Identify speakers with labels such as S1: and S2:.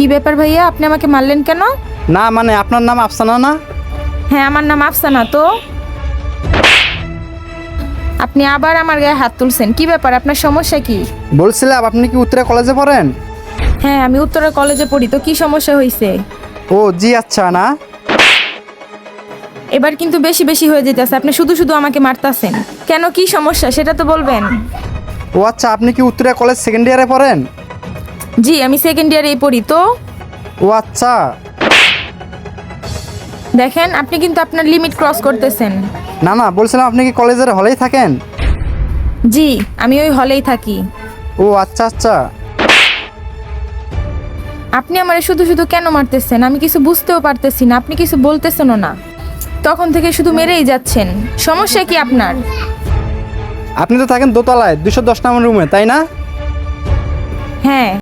S1: কি ব্যাপার ভাইয়া, আপনি আমাকে মারলেন কেন?
S2: না মানে আপনার নাম আফসানা না?
S1: হ্যাঁ, আমার নাম আফসানা। তো আপনি আবার আমার গায়ে হাত তুলছেন, কি ব্যাপার, আপনার সমস্যা কি?
S2: বলছিলাম আপনি কি উত্তরা কলেজে পড়েন?
S1: হ্যাঁ, আমি উত্তরা কলেজে পড়ি। তো কি সমস্যা হয়েছে?
S2: ও জি আচ্ছা না।
S1: এবার কিন্তু বেশি বেশি হয়ে যেতেছে, আপনি শুধু শুধু আমাকে মারতাছেন কেন? কি সমস্যা সেটা তো বলবেন।
S2: ও আচ্ছা, আপনি কি উত্তরা কলেজ সেকেন্ড ইয়ারে পড়েন?
S1: জি, আমি সেকেন্ড ইয়ারেই পড়ি। তো
S2: ও আচ্ছা।
S1: দেখেন, আপনি কিন্তু আপনার লিমিট ক্রস করতেছেন।
S2: না না, বলছিলাম আপনি কি কলেজের হলেই থাকেন?
S1: জি, আমি ওই হলেই থাকি।
S2: ও আচ্ছা আচ্ছা।
S1: আপনি আমারে শুধু শুধু কেন মারতেছেন? আমি কিছু বুঝতেও পারতেছি না, আপনি কিছু বলতেছেনও না। তখন থেকে শুধু মেরেই যাচ্ছেন। সমস্যা কি আপনার?
S2: আপনি তো থাকেন দোতলায় 210 নম্বর রুমে, তাই না?
S1: হ্যাঁ।